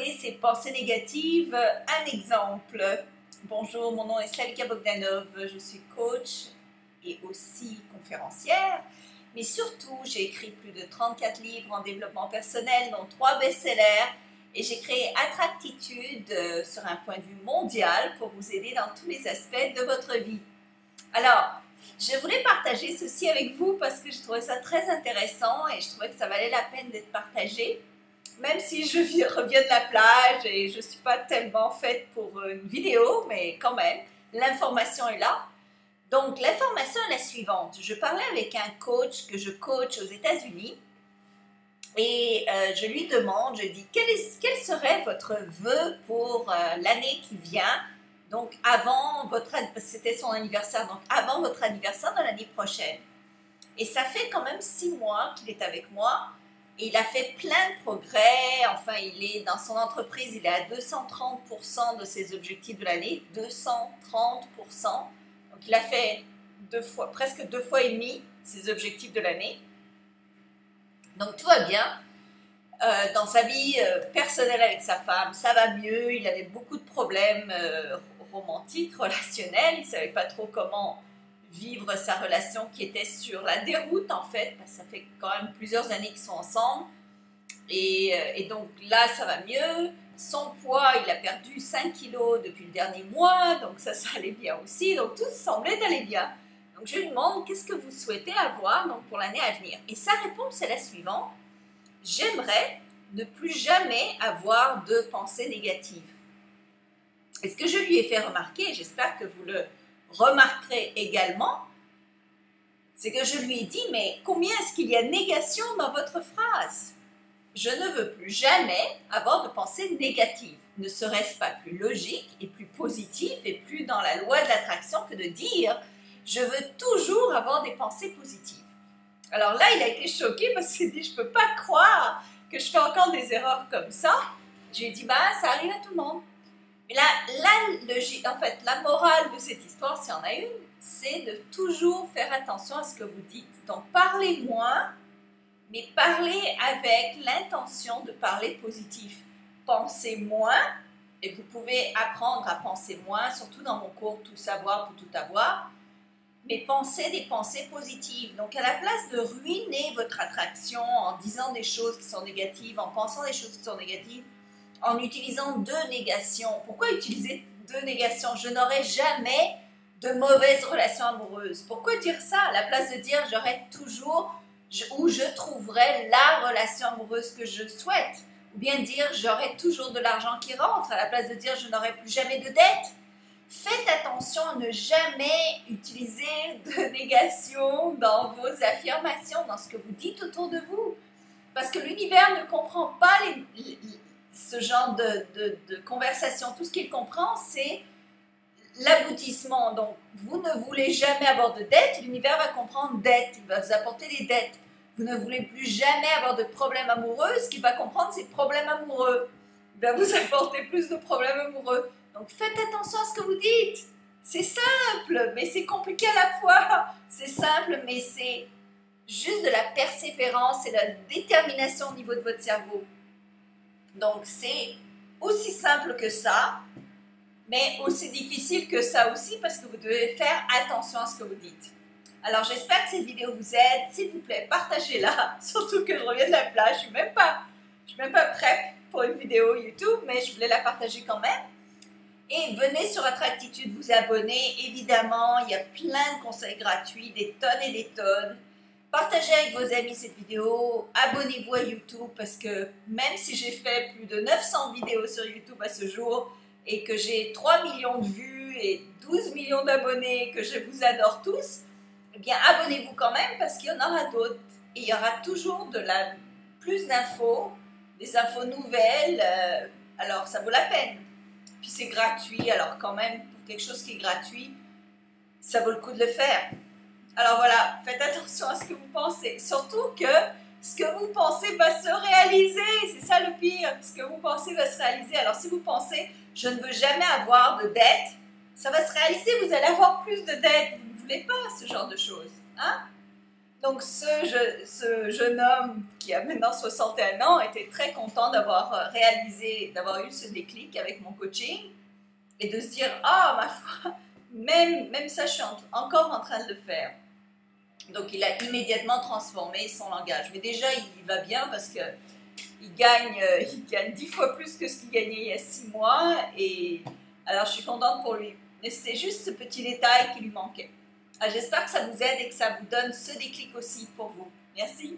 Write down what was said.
parler, c'est pensée négative, un exemple. Bonjour, mon nom est Slavika Bogdanov, je suis coach et aussi conférencière, mais surtout j'ai écrit plus de 34 livres en développement personnel, dont 3 best-sellers, et j'ai créé Attractitude sur un point de vue mondial pour vous aider dans tous les aspects de votre vie. Alors, je voulais partager ceci avec vous parce que je trouvais ça très intéressant et je trouvais que ça valait la peine d'être partagé. Même si je reviens de la plage et je ne suis pas tellement faite pour une vidéo, mais quand même, l'information est là. Donc, l'information est la suivante. Je parlais avec un coach que je coach aux États-Unis et je lui demande, je dis, quel serait votre vœu pour l'année qui vient? Donc, avant votre, c'était son anniversaire, donc avant votre anniversaire de l'année prochaine. Et ça fait quand même 6 mois qu'il est avec moi. Et il a fait plein de progrès, enfin il est dans son entreprise, il est à 230% de ses objectifs de l'année, 230%. Donc il a fait presque 2 fois et demi ses objectifs de l'année. Donc tout va bien. Dans sa vie personnelle avec sa femme, ça va mieux, il avait beaucoup de problèmes romantiques, relationnels, il ne savait pas trop comment vivre sa relation qui était sur la déroute en fait, parce que ça fait quand même plusieurs années qu'ils sont ensemble et donc là ça va mieux. Son poids, il a perdu 5 kilos depuis le dernier mois, donc ça allait bien aussi, donc tout semblait aller bien. Donc je lui demande qu'est-ce que vous souhaitez avoir donc, pour l'année à venir, et sa réponse est la suivante: j'aimerais ne plus jamais avoir de pensées négatives. Et ce que je lui ai fait remarquer, j'espère que vous le remarquerez également, c'est que je lui ai dit, mais combien est-ce qu'il y a de négation dans votre phrase? Je ne veux plus jamais avoir de pensées négatives. Ne serait-ce pas plus logique et plus positif et plus dans la loi de l'attraction que de dire, je veux toujours avoir des pensées positives? Alors là, il a été choqué parce qu'il dit, je ne peux pas croire que je fais encore des erreurs comme ça. Je lui ai dit, bah, ça arrive à tout le monde. Mais en fait, la morale de cette histoire, s'il y en a une, c'est de toujours faire attention à ce que vous dites. Donc, parlez moins, mais parlez avec l'intention de parler positif. Pensez moins, et vous pouvez apprendre à penser moins, surtout dans mon cours Tout savoir pour tout avoir, mais pensez des pensées positives. Donc, à la place de ruiner votre attraction en disant des choses qui sont négatives, en pensant des choses qui sont négatives, en utilisant 2 négations. Pourquoi utiliser 2 négations? Je n'aurai jamais de mauvaises relations amoureuses. Pourquoi dire ça? À la place de dire j'aurai toujours, ou je trouverai la relation amoureuse que je souhaite. Ou bien dire j'aurai toujours de l'argent qui rentre, à la place de dire je n'aurai plus jamais de dette. Faites attention à ne jamais utiliser de négation dans vos affirmations, dans ce que vous dites autour de vous. Parce que l'univers ne comprend pas ce genre de conversation. Tout ce qu'il comprend, c'est l'aboutissement. Donc, vous ne voulez jamais avoir de dette, l'univers va comprendre dette, il va vous apporter des dettes. Vous ne voulez plus jamais avoir de problèmes amoureux, ce qu'il va comprendre, c'est problèmes amoureux. Il va vous apporter plus de problèmes amoureux. Donc, faites attention à ce que vous dites. C'est simple, mais c'est compliqué à la fois. C'est simple, mais c'est juste de la persévérance et de la détermination au niveau de votre cerveau. Donc, c'est aussi simple que ça, mais aussi difficile que ça aussi, parce que vous devez faire attention à ce que vous dites. Alors, j'espère que cette vidéo vous aide. S'il vous plaît, partagez-la. Surtout que je reviens de la plage. Je ne suis même pas prête pour une vidéo YouTube, mais je voulais la partager quand même. Et venez sur Attractitude vous abonner. Évidemment, il y a plein de conseils gratuits, des tonnes et des tonnes. Partagez avec vos amis cette vidéo, abonnez-vous à YouTube parce que même si j'ai fait plus de 900 vidéos sur YouTube à ce jour et que j'ai 3 millions de vues et 12 millions d'abonnés, que je vous adore tous, eh bien abonnez-vous quand même parce qu'il y en aura d'autres. Et il y aura toujours plus d'infos, des infos nouvelles, alors ça vaut la peine. Puis c'est gratuit, alors quand même, pour quelque chose qui est gratuit, ça vaut le coup de le faire. Alors voilà, faites attention à ce que vous pensez. Surtout que ce que vous pensez va se réaliser. C'est ça le pire. Ce que vous pensez va se réaliser. Alors si vous pensez « je ne veux jamais avoir de dette », ça va se réaliser. Vous allez avoir plus de dettes. Vous ne voulez pas ce genre de choses. Hein? Donc ce jeune homme qui a maintenant 61 ans était très content d'avoir d'avoir eu ce déclic avec mon coaching et de se dire, ah ma foi, même ça je suis encore en train de le faire. Donc il a immédiatement transformé son langage. Mais déjà il va bien parce que il gagne 10 fois plus que ce qu'il gagnait il y a 6 mois. Et alors je suis contente pour lui. Mais c'était juste ce petit détail qui lui manquait. J'espère que ça vous aide et que ça vous donne ce déclic aussi pour vous. Merci.